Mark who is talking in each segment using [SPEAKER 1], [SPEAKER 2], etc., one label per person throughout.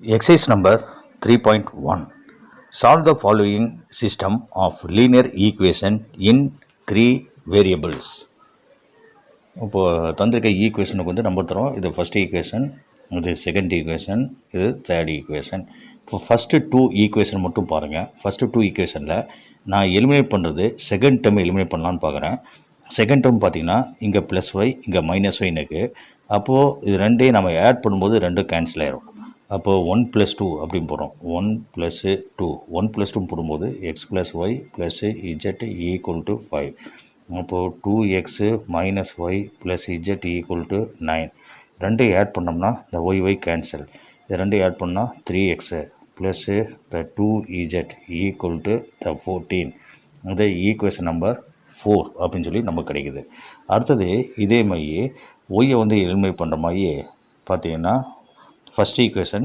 [SPEAKER 1] Exercise number 3.1. Solve the following system of linear equation in 3 variables. இப்போ தந்திருக்க ஈக்குவேஷனுக்கு வந்து number தரோம். இது ஃபஸ்ட் ஈக்குவேஷன், இது செகண்ட் ஈக்குவேஷன், இது தேர்ட் ஈக்குவேஷன். இப்போ ஃபஸ்ட்டு 2 ஈக்குவேஷன் மட்டும் பாருங்கள். ஃபஸ்ட்டு 2 ஈக்குவேஷனில் நான் எலிமினேட் பண்ணுறது செகண்ட் டேர்ம் எலிமினேட் பண்ணலான்னு பார்க்குறேன். செகண்ட் டேர்ம் பார்த்தீங்கன்னா இங்கே ப்ளஸ் ஒய், இங்கே மைனஸ் ஒய்னு இருக்குது. அப்போது இது ரெண்டையும் நம்ம ஆட் பண்ணும்போது ரெண்டும் கேன்சல் ஆயிரும். அப்போது 1 + 2 அப்படின்னு போடுறோம். 1 + 2 1 + 2 போடும்போது x plus y plus z equal to 5. அப்போது 2x - y plus z equal to 9. ரெண்டையும் ஆட் பண்ணோம்னா இந்த ஒய் கேன்சல். இது ரெண்டையும் ஆட் பண்ணால் 3x plus the 2z equal to the 14. இது ஈக்குவேஷன் நம்பர் 4 அப்படின்னு சொல்லி நமக்கு கிடைக்குது. அடுத்தது இதே மாதிரி ஒய்யை வந்து எலிமினேட் பண்ணுற மாதிரி பார்த்தீங்கன்னா ஃபஸ்ட் ஈக்குவேஷன்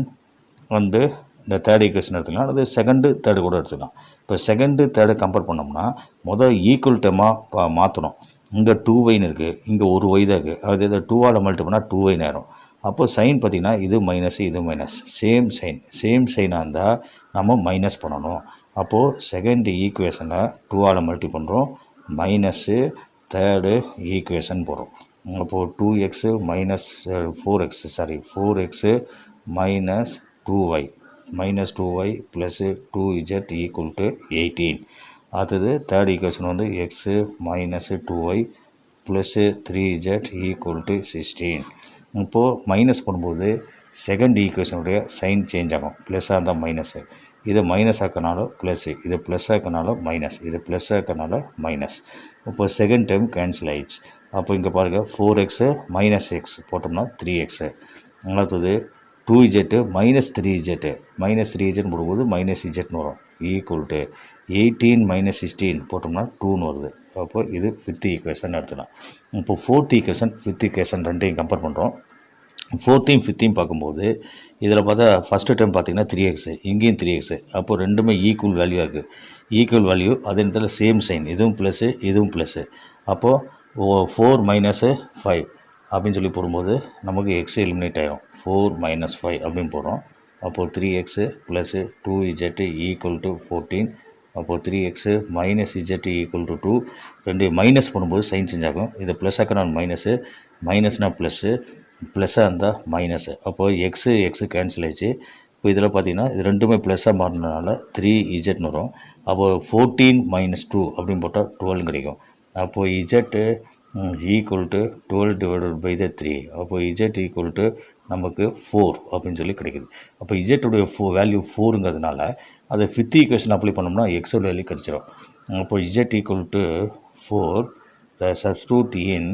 [SPEAKER 1] வந்து இந்த தேர்ட் ஈக்குவேஷன் எடுத்துக்கலாம், அல்லது செகண்டு தேர்டு கூட எடுத்துக்கலாம். இப்போ செகண்டு தேர்டு கம்பேர் பண்ணோம்னா முதல் ஈக்குவல் டேர்மாக மாற்றணும். இங்கே 2yன்னு இருக்குது, இங்கே ஒரு ஒய் தான் இருக்குது. அது இதை 2ஆல் மல்டி பண்ணால் 2y நேரம். அப்போது சைன் பார்த்திங்கன்னா இது மைனஸ் இது மைனஸ், சேம் சைனாக இருந்தால் நம்ம மைனஸ் பண்ணணும். அப்போது செகண்ட் ஈக்குவேஷனை 2ஆல் மல்டி பண்ணுறோம், மைனஸு தேர்டு ஈக்குவேஷன் போடுறோம். அப்போது 2x - 4x minus 2y plus 2z equal to 18. அடுத்தது தேர்ட் ஈக்குவேஷன் வந்து x minus 2y plus 3z equal to 16. இப்போது மைனஸ் பண்ணும்போது செகண்ட் ஈக்குவேஷனுடைய சைன் சேஞ்ச் ஆகும். ப்ளஸ்ஸாக இருந்தால் மைனஸு, இதை மைனஸ் ஆக்கனால ப்ளஸ்ஸு, இது ப்ளஸ் ஆக்கனால மைனஸ், இது ப்ளஸ் ஆக்கனால மைனஸ். இப்போ செகண்ட் டைம் கேன்சல் ஆயிடுச்சு. அப்போ இங்கே பாருங்கள் 4x - x போட்டோம்னா 3x. அடுத்தது 2z - 3z போடும்போது -zன்னு வரும் ஈக்குவல் டு 18 - 16 போட்டோம்னா 2ன்னு வருது. அப்போ இது ஃபிஃப்த் ஈக்குவேஷன் எடுத்துக்கலாம். இப்போ ஃபோர்த் ஈக்குவேஷன் ஃபிஃப்த் ஈக்குவேஷன் ரெண்டையும் கம்பேர் பண்ணுறோம். ஃபோர்த்தையும் ஃபிஃப்த்தையும் பார்க்கும்போது இதில் பார்த்தா ஃபஸ்ட்டு டைம் பார்த்திங்கன்னா 3x, இங்கேயும் 3x. அப்போது ரெண்டுமே ஈக்குவல் வேல்யூவாக இருக்குது. ஈக்குவல் வேல்யூ அதே நேரத்தில் சேம் சைன், இதுவும் ப்ளஸ்ஸு இதுவும் ப்ளஸ்ஸு. அப்போது 4 - 5 அப்படின்னு சொல்லி போடும்போது நமக்கு எக்ஸ் எலிமினேட் ஆகிடும். 4 - 5 அப்படின்னு போடுறோம். அப்போது 3x plus 2z equal to 14. அப்போது 3x - z ஈக்குவல் டு 2. ரெண்டு மைனஸ் பண்ணும்போது சைன் சேஞ்ச் ஆகும். இதை ப்ளஸ் ஆக்கினால் மைனஸு, மைனஸ்னால் ப்ளஸ்ஸு, ப்ளஸ்ஸாக இருந்தால் மைனஸு. அப்போது எக்ஸு கேன்சல் ஆகிடுச்சு. இப்போ இதில் பார்த்தீங்கன்னா இது ரெண்டுமே ப்ளஸ்ஸாக மாறினதுனால 3zன்னு வரும். அப்போது 14 - 2 அப்படின்னு போட்டால் 12 கிடைக்கும். அப்போது இஜெட்டு ஈக்குவல் டு 12 / 3. அப்போது இஜெட் ஈக்குவல் டு நமக்கு 4 அப்படின்னு சொல்லி கிடைக்குது. அப்போ இஜெட்டுடைய வேல்யூ 4ங்கிறதுனால அதை ஃபிஃப்த் ஈக்குவேஷன் அப்ளை பண்ணோம்னா எக்ஸோட வேல்யூ கிடச்சிரும். அப்போ Z equal to 4 the substitute in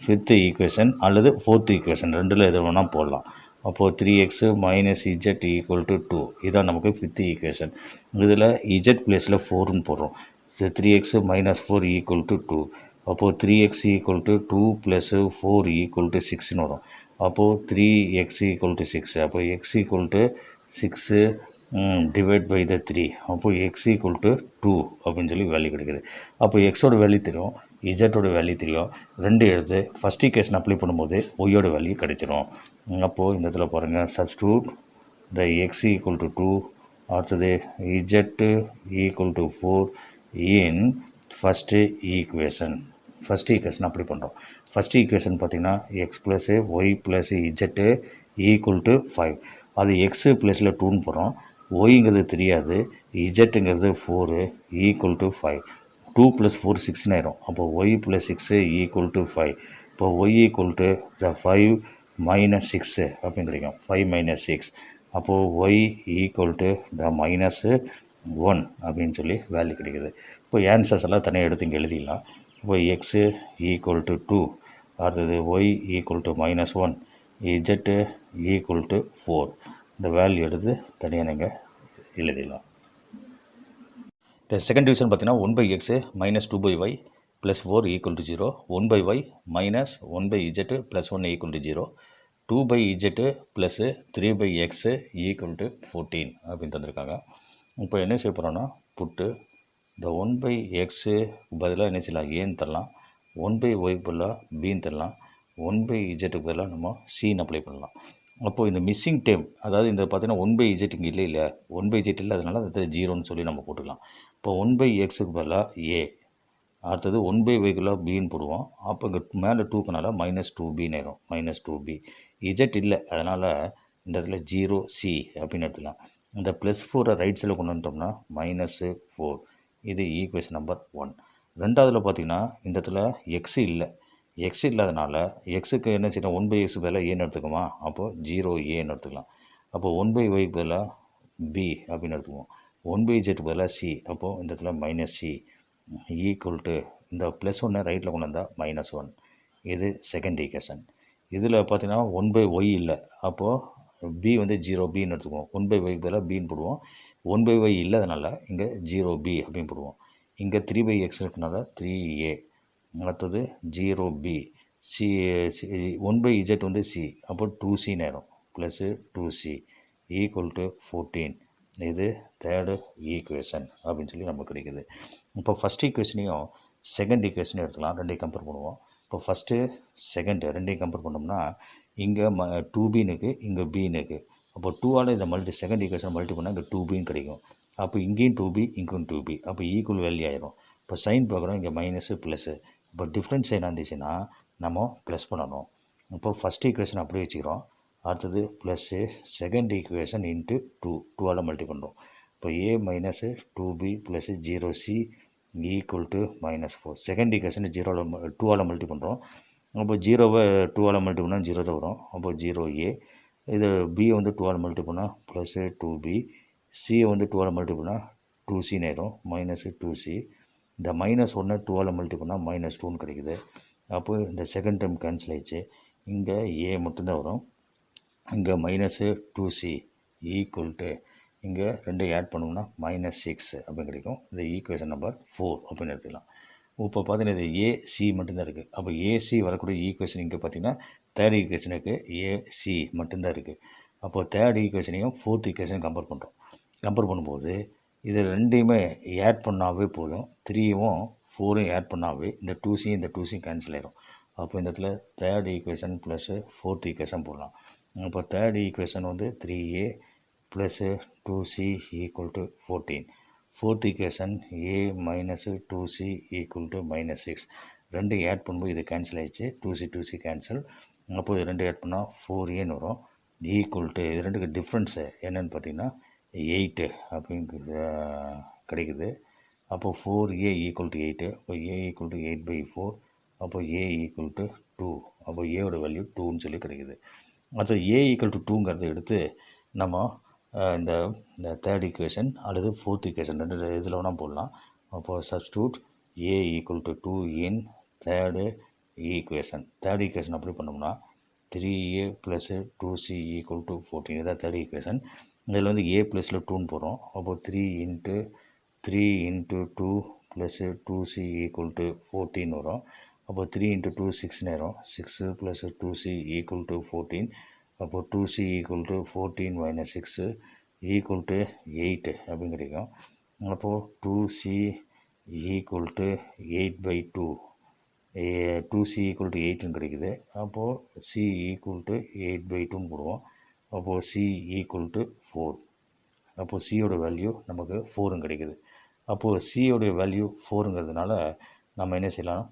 [SPEAKER 1] fifth equation அல்லது ஃபோர்த் ஈக்குவேஷன் ரெண்டில் எது வேணால் போடலாம். அப்போது 3x - z ஈக்குவல் டு 2. இதான் நமக்கு ஃபிஃப்த் ஈக்குவேஷன். இதில் இஜெட் பிளேஸில் 4ன்னு போடுறோம். 3x - 4 equal to 2. அப்போது 3x equal to 2 plus 4 equal to 6ன்னு வரும். அப்போது 3x ஈக்குவல் டு 6. அப்போது x equal to 6 divide by the 3. அப்போது x ஈக்குவல் டு 2 அப்படின்னு சொல்லி வேல்யூ கிடைக்குது. அப்போ எக்ஸோட வேல்யூ தெரியும், இஜெட்டோட வேல்யூ தெரியும். ரெண்டு எடுத்து ஃபஸ்ட் ஈக்குவேஷன் அப்ளை பண்ணும்போது ஒய்யோட வேல்யூ கிடைச்சிரும். அப்போது இந்த இடத்துல பாருங்கள், substitute the x equal to 2, அடுத்தது z equal to 4 in first equation apply பண்ணுறோம். ஃபஸ்ட் ஈக்குவேஷன் பார்த்திங்கன்னா x plus y plus z equal to 5. அது எக்ஸு ப்ளஸில் 2ன்னு போகிறோம். ஒய்ங்கிறது தெரியாது, இஜெட்டுங்கிறது 4 ஈக்குவல் டு 5. 2 + 4 6 ஆயிரும். அப்போ y + 6 ஈக்குவல் டு 5. இப்போ y ஈக்குவல் டு த 5 - 6 அப்படின்னு கிடைக்கும். 5 - 6. அப்போது y ஈக்குவல் டு த -1 அப்படின்னு சொல்லி வேல்யூ கிடைக்குது. இப்போ ஆன்சர்ஸ் எல்லாம் தனியாக எடுத்து இங்கே எழுதிடலாம். இப்போ x ஈக்குவல் டு 2, அடுத்தது y equal to -1, z equal to 4. இந்த வேல்யூ எடுத்து தனியாக நீங்கள் எழுதிடலாம். The second division பார்த்தீங்கன்னா 1/x minus 2/y plus 4 equal to 0, 1/y minus 1/z plus 1 equal to 0, 2/z plus 3/x equal to 14 அப்படின்னு தந்திருக்காங்க. இப்போ என்ன செய்ய போகிறோன்னா, புட்டு இந்த 1/x பதிலாக என்ன செய்யலாம், ஏன்னு தரலாம், 1/y பதிலாக பின்னு தரலாம், 1/z பதிலாக நம்ம சின்னு அப்ளை பண்ணலாம். அப்போது இந்த மிஸ்ஸிங் டேம், அதாவது இந்த பார்த்தீங்கன்னா 1/z இங்கே இல்லை 1/z இல்லை, அதனால அது 0ன்னு சொல்லி நம்ம போட்டுக்கலாம். இப்போ 1/xக்கு பதிலாக a, அடுத்தது 1/yக்குள்ள பின்னு போடுவோம். அப்போ இங்கே மேலே 2க்குனால -2bன்னு ஆயிரும். -2b z இல்லை, அதனால் இந்த இடத்துல 0c அப்படின்னு எடுத்துக்கலாம். இந்த +4 ரைட் சைடில் கொண்டு வந்துட்டோம்னா -4. இது ஈக்குவேஷன் நம்பர் 1. ரெண்டாவதுல பார்த்தீங்கன்னா இந்த இடத்துல எக்ஸ் இல்லை, எக்ஸ் இல்லாதனால எக்ஸுக்கு என்ன செய்யணும், 1/x பதிலாக ஏன்னு எடுத்துக்குமா, அப்போது 0aன்னு எடுத்துக்கலாம். அப்போது 1/yக்கு பதிலாக b அப்படின்னு எடுத்துக்குவோம். 1/z பதிலாக c, அப்போது இந்த இடத்துல -c ஈக்குவல் டு இந்த +1 ரைட்டில் கொண்டு வந்தால் -1. இது செகண்ட் ஈக்குவேஷன். இதில் பார்த்தீங்கன்னா 1/y இல்லை, அப்போது b வந்து 0bன்னு எடுத்துக்குவோம். 1/yக்கு பதிலாக பின்னு போடுவோம். 1/y இல்லாதனால இங்கே 0b அப்படின்னு போடுவோம். இங்கே 3/x இருக்கனால 3a, அடுத்தது 0b, c 1/z வந்து c, அப்போ 2c நேரம் ப்ளஸ்ஸு 2c ஈக்குவல் டு 14. இது தேர்டு ஈக்குவேஷன் அப்படின்னு சொல்லி நமக்கு கிடைக்குது. இப்போ ஃபஸ்ட் ஈக்குவேஷனையும் செகண்ட் ஈக்குவேஷனையும் எடுத்துக்கலாம், ரெண்டையும் கம்பேர் பண்ணுவோம். இப்போ ஃபஸ்ட்டு செகண்டு ரெண்டையும் கம்பேர் பண்ணோம்னா இங்கே 2bன்னு இருக்குது, இங்கே பின்னு இருக்குது. அப்போ 2ஆல் இதை செகண்ட் ஈக்குவேஷன் மல்டி பண்ணால் இங்கே 2bன்னு கிடைக்கும். அப்போ இங்கேயும் 2b, இங்கேயும் 2b, அப்போ ஈக்குவல் வேல்யூ ஆயிரும். இப்போ சைன் பார்க்குறோம், இங்கே மைனஸு ப்ளஸ்ஸு. இப்போ டிஃப்ரெண்ட் சைனாக இருந்துச்சுன்னா நம்ம ப்ளஸ் பண்ணணும். இப்போ ஃபஸ்ட் ஈக்குவேஷன் அப்படியே வச்சுக்கிறோம். அடுத்தது ப்ளஸ்ஸு செகண்ட் ஈக்குவேஷன் இன்ட்டு 2ஆல் மல்டி பண்ணுறோம். இப்போ a minus 2b plus 0c equal to -4. Second equation 2ஆல் மல்டி பண்ணுறோம். அப்போ 0வை 2ஆல் மல்டி பண்ணால் 0 தான் வரும். அப்போ 0a, இது b வந்து 2ஆல் மல்டி பண்ணால் ப்ளஸ்ஸு 2b, c வந்து 2ஆல் மல்டி பண்ணால் 2c நேரம் -2c. இந்த -1 2ஆல் மல்டி பண்ணால் -2ன்னு கிடைக்குது. அப்போ இந்த செகண்ட் டைம் கேன்சல் ஆயிடுச்சு. இங்கே a மட்டும்தான் வரும். இங்கே -2c ஈக்குவல் டு இங்கே ரெண்டு ஆட் பண்ணோம்னா -6 அப்படின்னு கிடைக்கும். இது ஈக்குவேஷன் நம்பர் 4 அப்படின்னு எடுத்துக்கலாம். இப்போ பார்த்தீங்கன்னா இது ஏசி மட்டும்தான் இருக்குது. அப்போ ஏசி வரக்கூடிய ஈக்குவேஷன் இங்கே பார்த்தீங்கன்னா தேர்ட் ஈக்குவேஷனுக்கு ஏசி மட்டும்தான் இருக்குது. அப்போது தேர்ட் ஈக்குவேஷனையும் ஃபோர்த் ஈக்குவேஷனையும் கம்பேர் பண்ணுறோம். கம்பேர் பண்ணும்போது இது ரெண்டையுமே ஆட் பண்ணாவே போதும். 3யும் 4யும் ஆட் பண்ணாவே இந்த 2c இந்த 2c கேன்சல் ஆகிடும். அப்போ இந்த இடத்துல third equation plus fourth equation போடலாம். இப்போ தேர்ட் ஈக்குவேஷன் வந்து 3a plus 2c equal to 14. Fourth equation a minus 2c equal to -6. ரெண்டு ஆட் பண்ணும்போது இது கேன்சல் ஆகிடுச்சு. 2c cancel. அப்போது இது ரெண்டு ஆட் பண்ணால் 4aன்னு வரும். ஈக்குவல் டு இது ரெண்டுக்கு டிஃப்ரென்ஸு என்னென்னு பார்த்தீங்கன்னா 8 அப்படின்னு கிடைக்குது. அப்போது 4a ஈக்குவல் டு 8. அப்போ a ஈக்குவல் டு 8/4. அப்போது a ஈக்குவல் டு 2. அப்போ ஏவோட வேல்யூ 2ன்னு சொல்லி கிடைக்குது. அடுத்து a ஈக்குவல் டு 2ங்கிறத எடுத்து நம்ம இந்த தேர்ட் ஈக்குவேஷன் அல்லது ஃபோர்த் ஈக்குவேஷன் ரெண்டு இதில் வேணால் போடலாம். அப்போது substitute a equal to 2 in third equation. Third equation அப்படி பண்ணோம்னா 3a plus 2c equal to 14. இதான் தேர்ட் ஈக்குவேஷன். இதில் வந்து a ப்ளஸில் 2ன்னு போகிறோம். அப்போது 3 into 2 plus 2c equal to 14 வரும். அப்போ 3 × 2 6 நேரம் 6 ப்ளஸ் 2c ஈக்குவல் டு 14. அப்போது 2c equal to 14 - 6 equal to 8 அப்படின்னு கிடைக்கும். அப்போது 2c equal to 8/2. 2c equal to 8ன்னு கிடைக்குது. அப்போது c ஈக்குவல் டு 8/2ன்னு போடுவோம். அப்போது c ஈக்குவல் டு 4. அப்போது சியோட வேல்யூ நமக்கு 4ன்னு கிடைக்குது. அப்போது சியோடைய வேல்யூ 4ங்கிறதுனால நம்ம என்ன செய்யலாம்,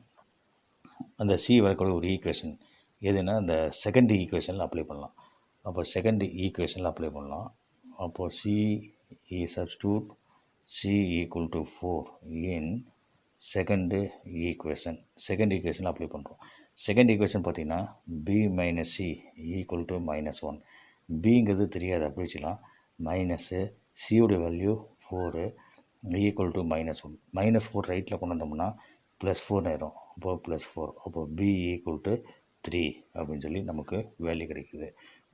[SPEAKER 1] அந்த சி வரக்கூடிய ஒரு ஈக்குவேஷன் எதுனா அந்த செகண்ட் ஈக்குவேஷனில் அப்ளை பண்ணலாம். அப்போ செகண்ட் ஈக்குவேஷனில் அப்ளை பண்ணலாம். அப்போது c substitute c equal to 4 in second equation. Second ஈக்குவேஷனில் அப்ளை பண்ணுறோம். செகண்ட் ஈக்குவேஷன் பார்த்திங்கன்னா b - c ஈக்குவல் டு -1. பிங்கிறது தெரியாது, அப்படி வச்சுக்கலாம். மைனஸு சியோடைய வேல்யூ 4 ஈக்குவல் டு -1. -4 ரைட்டில் கொண்டு வந்தோம்னா +4 ஆயிரும். அப்போது +4. அப்போது b ஈக்குவல் டு 3 அப்படின்னு சொல்லி நமக்கு வேல்யூ கிடைக்குது.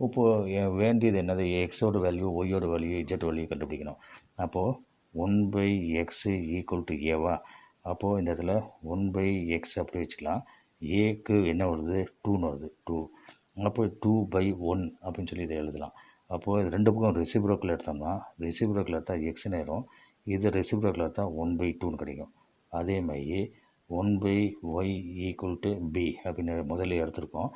[SPEAKER 1] இப்போது வேண்டியது என்னது, எக்ஸோட வேல்யூ, ஒய்யோட வேல்யூ, இஜெட் வேல்யூ கண்டுபிடிக்கணும். அப்போது 1/x ஈக்குவல் டு ஏவா. அப்போது இந்த இடத்துல 1/x அப்படி வச்சுக்கலாம். ஏக்கு என்ன வருது, 2ன்னு வருது, 2. அப்போது 2/1 அப்படின்னு சொல்லி இதை எழுதலாம். அப்போது இது ரெண்டு பக்கம் ரெசிப்ரோக்கல் எடுத்தோம்னா, ரெசிப்ரோக்கல் எடுத்தால் எக்ஸ் நேரம், இது ரெசிப்ரோக்கல் எடுத்தால் 1/2ன்னு கிடைக்கும். அதே மாதிரி 1/y ஈக்குவல் டு b அப்படின்னு முதல்ல எடுத்திருக்கோம்.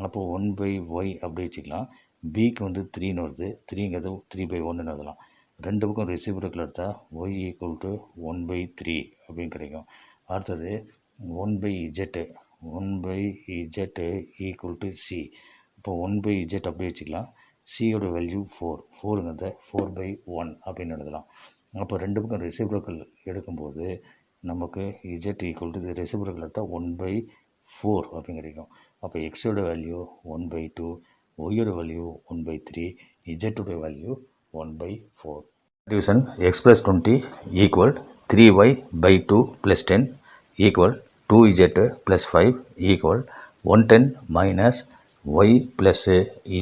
[SPEAKER 1] அப்போது 1/y அப்படி வச்சுக்கலாம். பிக்கு வந்து 3ன்னு வருது, 3ங்கிறது 3/1ன்னு எழுதலாம். ரெண்டு பக்கம் ரெசிப்ரோக்கல் எடுத்தால் ஒய் ஈக்குவல் டு 1/3 அப்படின்னு கிடைக்கும். அடுத்தது 1/z, 1/z equal to C. இப்போ 1/z அப்படி வச்சுக்கலாம். சியோட வேல்யூ 4, 4ங்கிறத 4/1 அப்படின்னு எழுதலாம். அப்போ ரெண்டு பக்கம் ரெசிப்ரோக்கல் எடுக்கும்போது நமக்கு z ஈக்குவல் டு ரெசிப்ரோக்கல் எடுத்தால் 1/4 அப்படின்னு கிடைக்கும். அப்போ எக்ஸோட வேல்யூ 1/2, ஒய்யோட வேல்யூ 1/3, இஜெட்டோட value 1/4. Division x plus 20 equal 3y/2 plus 10 equal 2z plus 5 equal 110 minus y plus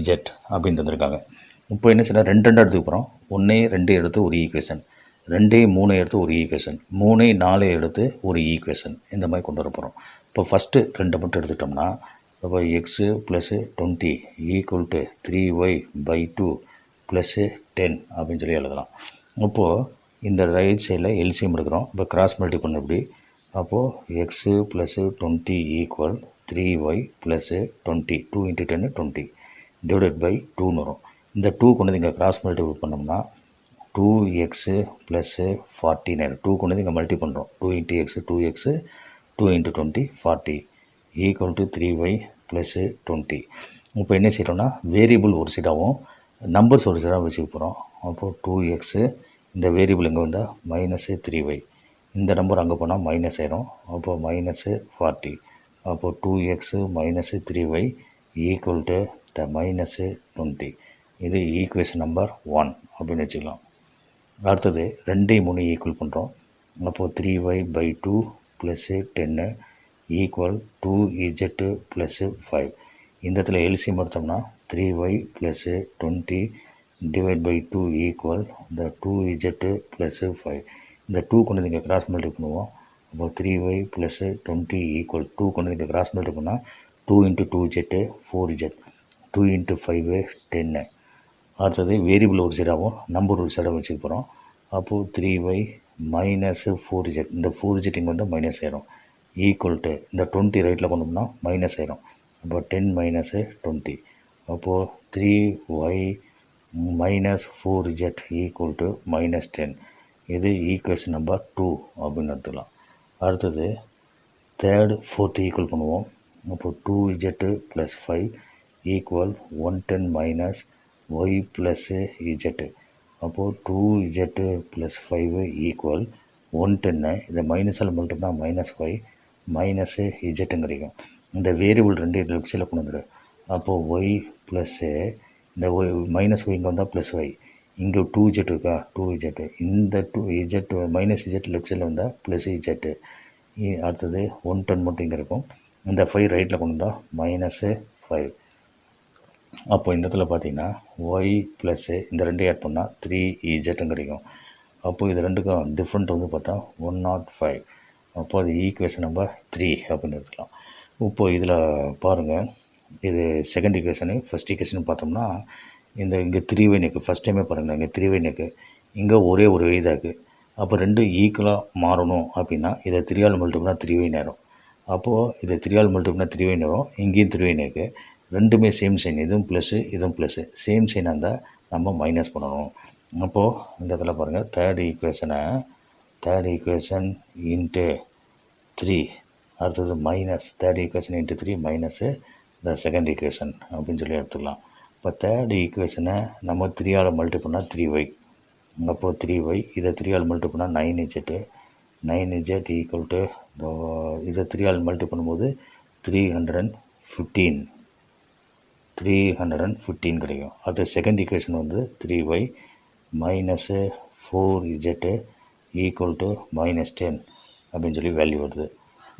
[SPEAKER 1] z அப்படின்னு தந்திருக்காங்க. இப்போ என்ன செய்யலாம், ரெண்டு எடுத்துக்க போகிறோம். 1 2 எடுத்து ஒரு ஈக்குவேஷன், 2 3 எடுத்து ஒரு ஈக்குவேஷன், 3 4 எடுத்து ஒரு ஈக்குவேஷன், இந்த மாதிரி கொண்டு வர போகிறோம். இப்போ ஃபஸ்ட்டு ரெண்டு மட்டும் எடுத்துக்கிட்டோம்னா அப்போ x plus 20 equal to 3y/2 plus 10 அப்படின்னு சொல்லி எழுதலாம். அப்போது இந்த ரைட் சைடில் எல்சிஎம் எடுக்கிறோம். இப்போ கிராஸ் மல்டி பண்ண எப்படி, அப்போது x plus 20 equal 3y plus 20, 2 × 10 20 divided by 2ன்னு வரும். இந்த 2 கொண்டு இங்கே கிராஸ் மல்டிபிள் பண்ணோம்னா 2x ப்ளஸ்ஸு 49, 2 கொண்டு இங்கே மல்டி பண்ணுறோம். 2 × x 2x 2 × 20 40 equal to 3y plus 20. இப்போ என்ன செய்கிறோம்னா வேரியபிள் ஒரு சைடாகவும் நம்பர்ஸ் ஒரு சைடாகவும் வச்சுக்க போகிறோம். அப்போது 2x, இந்த வேரியபிள் இங்கே வந்தால் மைனஸு 3y, இந்த நம்பர் அங்கே போனால் மைனஸ் ஆயிரும். அப்போது மைனஸு 40. அப்போது 2x minus 3y equal to the minus 20. இது ஈக்குவேஷன் நம்பர் 1 அப்படின்னு வச்சுக்கலாம். அடுத்தது 2 3 ஈக்குவல் பண்ணுறோம். அப்போது 3y/2 plus 10 equal 2z plus 5. இந்த இடத்துல எல்சிஎம் எடுத்தோம்னா 3y plus 20 divide by 2 equal இந்த 2z ப்ளஸ்ஸு 5. இந்த 2 கொண்டு இங்கே கிராஸ் மல்டி பண்ணுவோம். அப்போது 3y ப்ளஸ்ஸு 20 ஈக்குவல் 2 கொண்டு இங்கே கிராஸ் மல்டி பண்ணால் 2 × 2z 4z, 2 × 5 10. அடுத்தது வேரியபிள் ஒரு சைடாகவும் நம்பர் ஒரு சைடாகவும் வச்சுக்க போகிறோம். அப்போது 3y மைனஸு 4z, இந்த 4z இங்கே வந்து மைனஸ் ஆயிரும் ஈக்குவல் டு இந்த 20 ரைட்டில் கொண்டு போனால் மைனஸ் ஆயிரும். அப்போ 10 மைனஸு 20. அப்போது 3y minus 4z equal to minus 10. இது ஈக்குவேஷன் நம்பர் 2 அப்படின்னு எடுத்துக்கலாம். அடுத்தது தேர்டு ஃபோர்த்து ஈக்குவல் பண்ணுவோம். அப்போது 2z plus 5 equal 110 minus y plus z. அப்போது 2z ப்ளஸ் 5 ஈக்குவல் 110. இதை மைனஸால் மல்டிப்னா மைனஸ் 5 மைனஸு இஜெட்டுன்னு கிடைக்கும். இந்த வேரியபிள் ரெண்டு லெஃப்ட் சைடில் கொண்டு வந்துடும். அப்போது ஒய் ப்ளஸ்ஸு இந்த ஒய் மைனஸ் ஒய் இங்கே வந்தால் ப்ளஸ் ஒய், இங்கே 2z இருக்கா 2z, இந்த 2z மைனஸ் இஜெட் லெஃப்ட் சைடில் வந்தால் ப்ளஸ் இஜெட்டு. அடுத்தது 110 மட்டும் இங்கே இருக்கும். இந்த 5 ரைட்டில் கொண்டு வந்தால் மைனஸு 5. அப்போ இந்த இடத்துல பார்த்தீங்கன்னா ஒய் ப்ளஸ்ஸு இந்த ரெண்டு ஆட் பண்ணால் 3z கிடைக்கும். அப்போது இது ரெண்டுக்கும் டிஃப்ரெண்ட் வந்து பார்த்தா 105. அப்போ அது ஈக்குவேஷன் நம்பர் 3 அப்படின்னு எடுத்துக்கலாம். இப்போது இதில் பாருங்கள், இது செகண்ட் ஈக்குவேஷனு. ஃபஸ்ட் ஈக்குவேஷன் பார்த்தோம்னா இந்த இங்கே 3y நெக்கு ஃபஸ்ட் டைமே பாருங்கள், இங்கே 3y நெக்கு, இங்கே ஒரே ஒரு இதாக இருக்குது. அப்போ ரெண்டு ஈக்குவலாக மாறணும் அப்படின்னா இதை 3 மல்டிப்னா 3y நேரம். அப்போது இதை 3 மல்டிப்னா 3y நேரம், இங்கேயும் 3y நெக்கு, ரெண்டுமே சேம் சைன், இதுவும் ப்ளஸ்ஸு இதுவும் ப்ளஸ்ஸு, சேம் சைனாக இருந்தால் நம்ம மைனஸ் பண்ணணும். அப்போது இந்த இடத்துல பாருங்கள், தேர்ட் ஈக்குவேஷன் இன்ட்டு 3, அடுத்தது minus third equation into 3 minus the second equation அப்படின்னு சொல்லி எடுத்துக்கலாம். இப்போ தேர்ட் ஈக்குவேஷனை நம்ம 3 மல்டி பண்ணால் 3y. அப்போது 3y, இதை 3 மல்டி பண்ணால் 9z ஈக்குவல் டு இதை 3 மல்டி பண்ணும்போது 315 கிடைக்கும். அடுத்த செகண்ட் ஈக்குவேஷன் வந்து 3y minus 4z equal to minus 10 அப்படின்னு சொல்லி வேல்யூ வருது.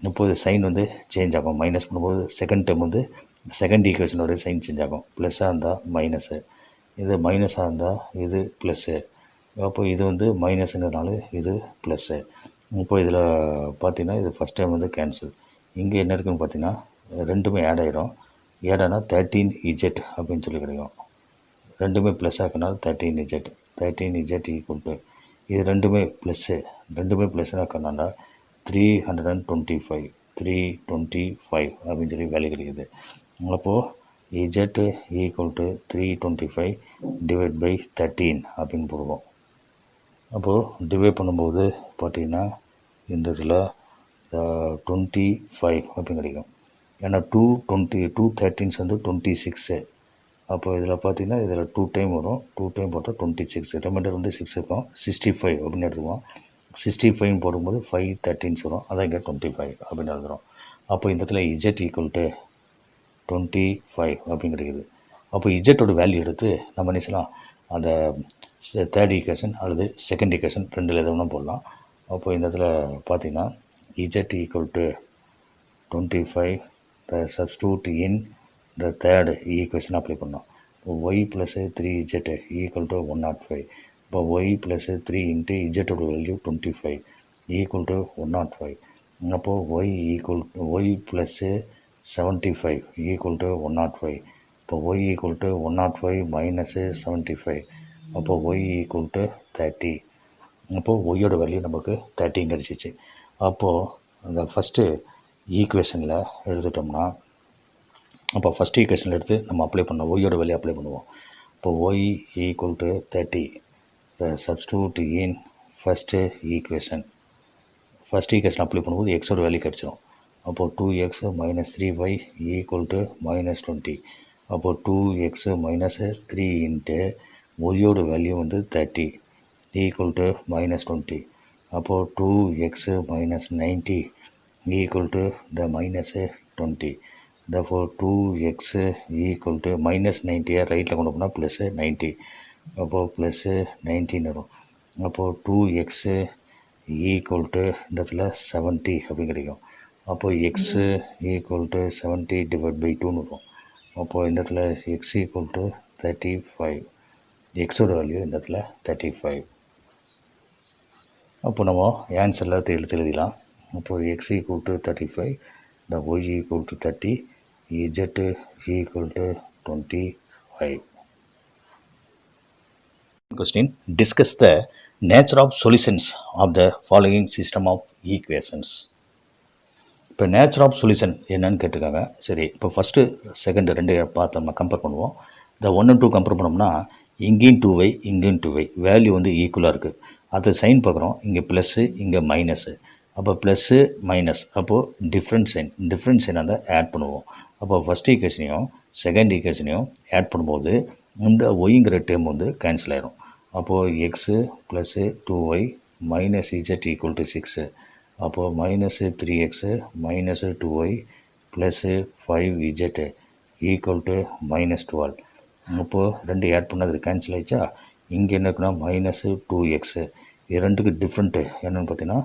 [SPEAKER 1] இப்போது சைன் வந்து சேஞ்ச் ஆகும். மைனஸ் பண்ணும்போது செகண்ட் டைம் வந்து செகண்ட் ஈக்குவேஷனோட சைன் சேஞ்ச் ஆகும். ப்ளஸ்ஸாக இருந்தால் மைனஸு, இது மைனஸாக இருந்தால் இது ப்ளஸ்ஸு. அப்போ இது வந்து மைனஸுங்கிறதுனால இது ப்ளஸ்ஸு. இப்போ இதில் பார்த்தீங்கன்னா இது ஃபஸ்ட் டைம் வந்து கேன்சல். இங்கே என்ன இருக்குதுன்னு பார்த்தீங்கன்னா ரெண்டுமே ஆட் ஆகிடும். ஆட் ஆனால் 13z அப்படின்னு சொல்லி கிடைக்கும். ரெண்டுமே ப்ளஸ்ஸாக இருக்கனால 13z ஈக்குவல் டு இது ரெண்டுமே ப்ளஸ்ஸாக இருக்கனால 325 அப்படின்னு சொல்லி வேல்யூ கிடைக்குது. அப்போது z equal to 325 divide by 13 அப்படின்னு போடுவோம். அப்போது டிவைட் பண்ணும்போது பார்த்திங்கன்னா இந்த இதில் 25 அப்படின்னு கிடைக்கும். ஏன்னா 213 வந்து 26. அப்போ இதில் பார்த்திங்கன்னா இதில் 2 டைம் வரும். 2 டைம் போட்டால் 26, ரிமைண்டர் வந்து 6 இருக்கும். 65 அப்படின்னு எடுத்துக்குவோம். 65 போடும்போது 5 13 வரும். அதான் இங்கே 25 அப்படின்னு எழுதுகிறோம். அப்போ இந்த இடத்துல z ஈக்குவல் டு 25 அப்படின்னு கிடைக்குது. அப்போ இஜெட்டோட வேல்யூ எடுத்து நம்ம என்ன செய்யலாம், அந்த தேர்ட் ஈக்குவேஷன் அல்லது செகண்ட் ஈக்குவேஷன் ரெண்டில் எது வேணால் போடலாம். அப்போ இந்த இடத்துல பார்த்தீங்கன்னா z equal to 25 the substitute in the third equation apply பண்ணோம். இப்போ y plus 3z equal to 105. இப்போ ஒய் ப்ளஸ் 3 இன்ட்டு இஜெட்டோட வேல்யூ 25 ஈக்குவல் டு 105. அப்போது ஒய் ப்ளஸ்ஸு 75 ஈக்குவல் டு 105. இப்போ ஒய் ஈக்குவல் டு 105 மைனஸு 75. அப்போது ஒய் ஈக்குவல் டு 30. அப்போது ஒய்யோட value நமக்கு 30 கிடச்சிச்சு. அப்போது அந்த ஃபஸ்ட்டு ஈக்குவேஷனில் எடுத்துட்டோம்னா, அப்போ ஃபஸ்ட் ஈக்குவேஷனில் எடுத்து நம்ம அப்ளை பண்ணோம், ஒய்யோட வேல்யூ அப்ளை பண்ணுவோம். இப்போ y equal to 30 the substitute in first equation apply பண்ணும்போது எக்ஸோட வேல்யூ கிடச்சிடும். அப்போது 2x minus 3y equal to minus 20. அப்போது 2x மைனஸ் 3 இன்ட்டு ஒய்யோட வேல்யூ வந்து 30 ஈக்குவல் டு மைனஸ் 20. அப்போது 2x minus 90 equal to the minus 20. therefore 2x equal to minus 90 ரைட்டில் கொண்டு போனால் ப்ளஸ் 90. அப்போது ப்ளஸ் 19 வரும். அப்போது 2x ஈக்குவல் டு இந்த இடத்துல 70 அப்படின்னு கிடைக்கும். அப்போது x equal to 70 divide by 2ன்னு வரும். அப்போது இந்த இடத்துல எக்ஸ் ஈக்குவல் டு 35. எக்ஸோட வேல்யூ இந்த இடத்துல 35. அப்போ நம்ம ஆன்சரில் எழுதிடலாம். அப்போது x equal to 35, the y equal to 30, z equal to 25. Question: discuss the nature of solutions of the following system of equations. இப்போ நேச்சர் ஆஃப் சொல்யூஷன் என்னன்னு கேட்டிருக்காங்க. சரி, இப்போ ஃபஸ்ட்டு செகண்ட் ரெண்டு பார்த்தோம்னா கம்பேர் பண்ணுவோம். இந்த 1 and 2 கம்பேர் பண்ணோம்னா இங்கேயும் 2y இங்கேயும் 2y வேல்யூ வந்து ஈக்குவலாக இருக்குது. அது சைன் பார்க்குறோம், இங்கே ப்ளஸ்ஸு இங்கே மைனஸு. அப்போ ப்ளஸ்ஸு மைனஸ், அப்போது டிஃப்ரெண்ட் சைன் அந்த ஆட் பண்ணுவோம். அப்போ ஃபஸ்ட் ஈக்குவேஷனையும் செகண்ட் ஈக்குவேஷனையும் ஆட் பண்ணும்போது இந்த ஒய்ங்கிற டேர்ம் வந்து கேன்சல் ஆயிரும். அப்போது x plus 2y minus Z equal to 6. அப்போது minus 3x minus 2y plus 5z equal to minus 12. இப்போது ரெண்டு ஆட் பண்ணது கேன்சல் ஆகிடுச்சா. இங்கே என்ன இருக்குன்னா மைனஸு 2x. இது ரெண்டுக்கு டிஃப்ரெண்ட்டு என்னென்னு பார்த்தீங்கன்னா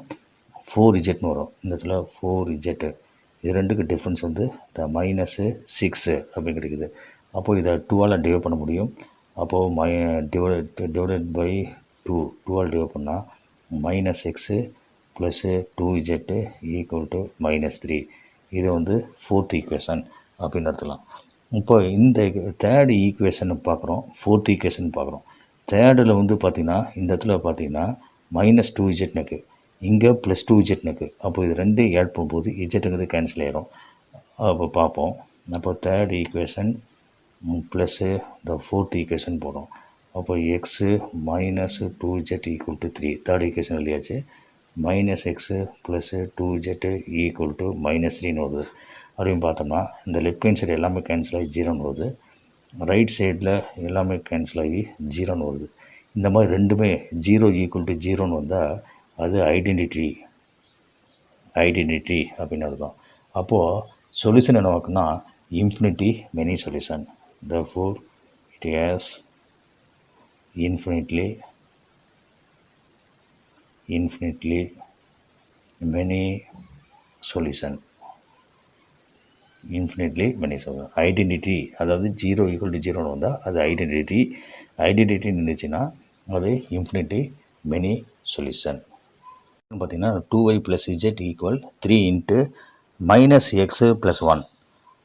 [SPEAKER 1] 4zன்னு வரும். இந்த இடத்துல 4z. இது ரெண்டுக்கு டிஃப்ரென்ஸ் வந்து இந்த மைனஸு 6 அப்படின்னு கிடைக்குது. அப்போது இதை 2ஆல் டிவைட் பண்ண முடியும். அப்போது டிவைடட் பை 2ஆல் டிவைட் பண்ணால் minus x plus 2z equal to minus 3. இது வந்து ஃபோர்த் ஈக்குவேஷன் அப்படின்னு எடுத்துக்கலாம். இப்போ இந்த தேர்ட் ஈக்குவேஷன் பார்க்குறோம், ஃபோர்த் ஈக்குவேஷன் பார்க்குறோம். தேர்டில் வந்து பார்த்திங்கன்னா இந்த இடத்துல பார்த்திங்கன்னா மைனஸ் 2z இருக்குது, இங்கே ப்ளஸ் 2z இருக்குது. அப்போ இது ரெண்டு ஆட் பண்ணும்போது இஜெட்டுங்கிறது கேன்சல் ஆகிடும். அப்போ பார்ப்போம். அப்போ third equation plus the fourth equation போடும். அப்போ x minus 2z equal to 3 third equation எழுதியாச்சு. Minus x plus 2z equal to minus 3ன்னு வருது. அப்படின்னு பார்த்தோம்னா இந்த லெஃப்ட் ஹேண்ட் சைடு எல்லாமே கேன்சல் ஆகி 0ன்னு வருது, ரைட் சைடில் எல்லாமே கேன்சல் ஆகி 0ன்னு வருது. இந்த மாதிரி ரெண்டுமே 0 ஈக்குவல் டு 0ன்னு வந்தால் அது ஐடென்டிட்டி அப்படின்னு அர்த்தம். அப்போது சொல்யூஷன் என்ன இருக்குன்னா infinity many solution. therefore it has infinitely many solution. Identity, அதாவது 0 ஈக்குவல் டு 0ன்னு வந்தால் அது ஐடென்டிட்டி இருந்துச்சுன்னா அது இன்ஃபினிட்டி மெனி சொல்யூஷன். பார்த்திங்கன்னா 2y plus z equal 3 into minus x plus 1.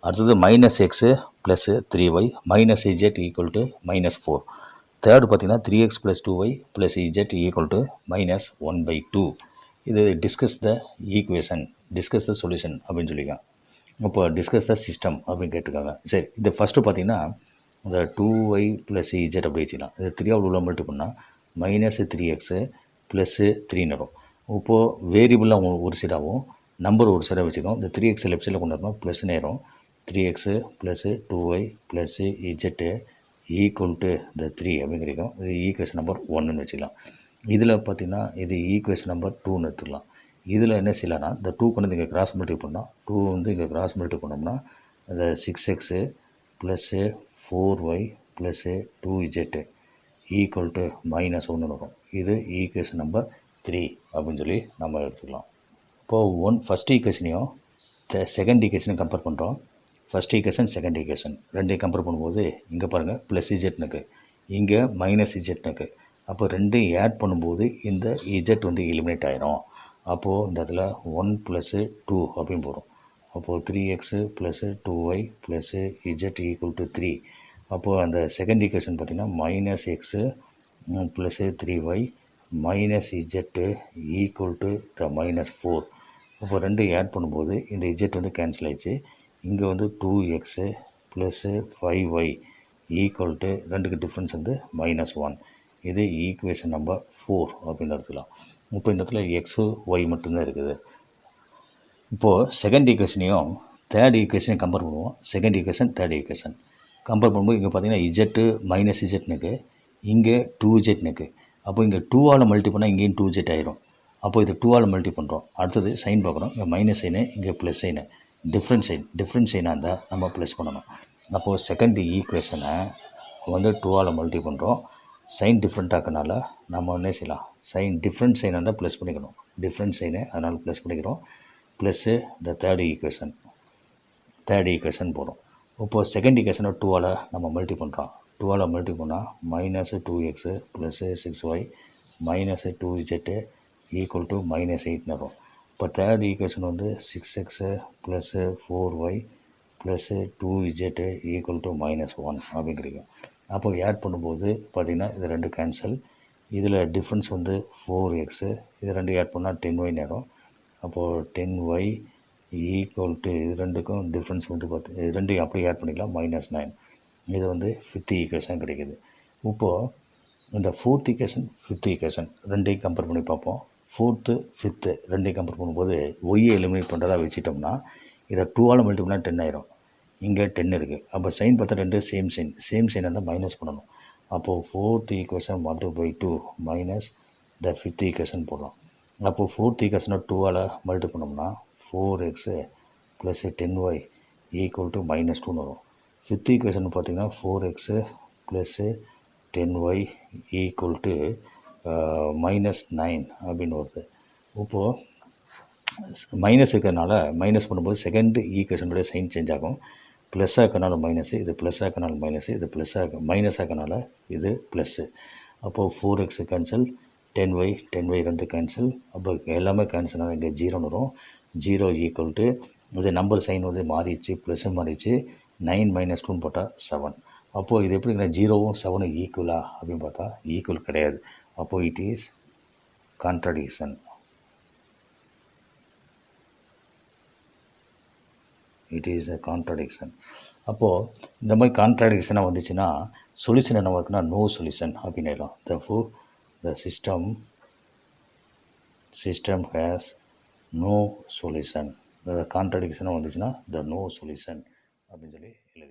[SPEAKER 1] அடுத்தது minus x plus 3y minus z equal to minus 4. Third பார்த்திங்கன்னா 3x plus 2y plus z equal to minus 1/2. இது discuss the solution அப்படின்னு சொல்லிக்கலாம். இப்போ discuss the system அப்படின்னு கேட்டிருக்காங்க. சரி, இது ஃபஸ்ட்டு பார்த்தீங்கன்னா இந்த 2y ப்ளஸ் இஜெட் அப்படி வச்சுக்கலாம். இது 3 உள்ள மல்டி பண்ணால் மைனஸ் 3x ப்ளஸ்ஸு 3ன்னு வரும். இப்போது வேரியபிளாக ஒரு சைடாகவும் நம்பர் ஒரு சைடாக வச்சுக்கோம். இந்த 3x லெஃப்ட் சைடில் கொண்டு வரணும், ப்ளஸ் நேரம் 3x plus 2y plus z equal to இந்த 3 அப்படின்னு கிடைக்கும். இது ஈக்குவேஷன் நம்பர் 1ன்னு வச்சுக்கலாம். இதில் பார்த்திங்கன்னா இது ஈக்குவேஷன் நம்பர் 2ன்னு எடுத்துக்கலாம். இதில் என்ன செய்யலாம்னா இந்த 2 கொண்டு இங்கே கிராஸ் மல்டி பண்ணோம், 2 வந்து இங்கே கிராஸ் மல்டி பண்ணோம்னா இந்த 6x plus 4y plus 2z equal to -1 வரும். இது ஈக்குவேஷன் நம்பர் 3 அப்படின்னு சொல்லி நம்ம எடுத்துக்கலாம். இப்போது ஃபஸ்ட் ஈக்குவேஷனையும் செகண்ட் ஈக்குவேஷனையும் கம்பேர் பண்ணுறோம். ஃபஸ்ட் ஈக்குவேஷன் செகண்ட் ஈக்குவேஷன் ரெண்டையும் கம்பேர் பண்ணும்போது இங்கே பாருங்கள் ப்ளஸ் இஜெட்னுக்கு, இங்கே மைனஸ் இஜெட்னுக்கு. அப்போ ரெண்டையும் ஆட் பண்ணும்போது இந்த இஜெட் வந்து எலிமினேட் ஆயிரும். அப்போது இந்த இடத்துல 1 + 2 அப்படின்னு போடும். அப்போது 3x + 2y + z equal to 3. அப்போது அந்த செகண்ட் ஈக்குவேஷன் பார்த்திங்கன்னா -x + 3y -z equal to the -4. அப்போ ரெண்டையும் ஆட் பண்ணும்போது இந்த z வந்து கேன்சல் ஆயிடுச்சு. இங்கே வந்து 2x + 5y ஈக்குவல் டு ரெண்டுக்கு டிஃப்ரென்ஸ் வந்து -1. இது ஈக்குவேஷன் நம்பர் 4 அப்படின்னு எடுத்துக்கலாம். இப்போ இந்த இடத்துல எக்ஸு ஒய் மட்டும்தான் இருக்குது. இப்போது செகண்ட் ஈக்குவேஷனையும் தேர்ட் ஈக்குவேஷனையும் கம்பேர் பண்ணுவோம். Second equation third equation compare பண்ணும்போது இங்கே பார்த்தீங்கன்னா இஜெட்டு -இஜெட்னுக்கு, இங்கே 2z. அப்போ இங்கே 2ஆல் மல்டி பண்ணால் இங்கேயும் 2z ஆயிரும். அப்போ இது 2ஆல் மல்டி பண்ணுறோம். அடுத்தது சைன் பார்க்குறோம். இங்கே மைனஸ் சைனு, இங்கே ப்ளஸ் சைனு, டிஃப்ரெண்ட் சைனாக இருந்தால் நம்ம ப்ளஸ் பண்ணணும். அப்போது செகண்ட் ஈக்குவேஷனை வந்து 2ஆல் மல்டி பண்ணுறோம். சைன் டிஃப்ரெண்ட்டாக இருக்கனால நம்ம என்ன செய்யலாம், சைன் டிஃப்ரெண்ட் சைனாக இருந்தால் ப்ளஸ் பண்ணிக்கணும். டிஃப்ரெண்ட் சைனு அதனால் ப்ளஸ் பண்ணிக்கிறோம். ப்ளஸ்ஸு இந்த தேர்ட் ஈக்குவேஷன் போடும். இப்போது செகண்ட் ஈக்குவேஷனை 2ஆல் நம்ம மல்டி பண்ணுறோம். 2ஆல் மல்டி பண்ணால் -2x plus 6y -2z equal to -8ன்னு வரும். இப்போ தேர்ட் ஈக்குவேஷன் வந்து 6x plus 4y plus 2z equal to -1 அப்படின்னு கிடைக்கும். அப்போ ஆட் பண்ணும்போது பார்த்திங்கன்னா இது ரெண்டு கேன்சல். இதில் டிஃப்ரென்ஸ் வந்து 4x, இது ரெண்டு ஆட் பண்ணால் 10y நேரம். அப்போது 10y ஈக்குவல் டு இது ரெண்டுக்கும் டிஃப்ரென்ஸ் வந்து இது ரெண்டையும் அப்படியே ஆட் பண்ணிக்கலாம், -9. இது வந்து ஃபிஃப்த் ஈக்குவேஷன் கிடைக்கிது. இப்போது இந்த ஃபோர்த் ஈக்குவேஷன் ஃபிஃப்த் ஈக்குவேஷன் ரெண்டையும் கம்பேர் பண்ணி பார்ப்போம். ஃபோர்த்து ஃபிஃப்த்து ரெண்டையும் கம்பேர் பண்ணும்போது ஒய்யை எலிமினேட் பண்ணுறதா வச்சுட்டோம்னா இதை 2ஆல் மல்டி பண்ணால் 10 ஆயிரும். இங்கே 10 இருக்குது. அப்போ சைன் பார்த்தா ரெண்டு சேம் சைனாக இருந்தால் மைனஸ் பண்ணணும். அப்போது fourth equation ×2 minus the fifth equation போடலாம். அப்போது ஃபோர்த் ஈக்குவேஷனை 2ஆல் மல்டி பண்ணோம்னா 4x plus 10y equal to -2ன்னு வரும். ஃபிஃப்த் ஈக்குவேஷன் பார்த்திங்கன்னா 4x plus 10y equal to -9 அப்படின்னு வருது. இப்போது மைனஸ் இருக்கிறதுனால மைனஸ் பண்ணும்போது செகண்ட் ஈக்குவேஷனுடைய சைன் சேஞ்ச் ஆகும். ப்ளஸ்ஸாக இருக்கனால மைனஸு, இது ப்ளஸ்ஸாக இருக்கனால மைனஸு, இது மைனஸாக இருக்கனால இது ப்ளஸ்ஸு. அப்போது 4x கேன்சல், 10y ரெண்டு கேன்சல். அப்போ எல்லாமே கேன்சல் ஆனால் இங்கே 0ன்னு வரும். 0 ஈக்குவல் டு இது நம்பர் சைன் வந்து மாறிடுச்சு, ப்ளஸ்ஸு மாறிடுச்சு. 9 - 2ன்னு போட்டால் 7. அப்போது இது எப்படிங்கிற 0வும் 7ம் ஈக்குவலா அப்படின்னு பார்த்தா ஈக்குவல் கிடையாது. அப்போது it is contradiction. It is a contradiction. அப்போது இந்த மாதிரி கான்ட்ரடிக்ஷனாக வந்துச்சுன்னா சொல்யூஷன் என்ன இருக்குன்னா நோ சொல்யூஷன் அப்படின்னு ஆயிடும். therefore the system has no solution. கான்ட்ரடிக்ஷனாக வந்துச்சுன்னா த நோ சொல்யூஷன் அப்படின்னு சொல்லி எழுதி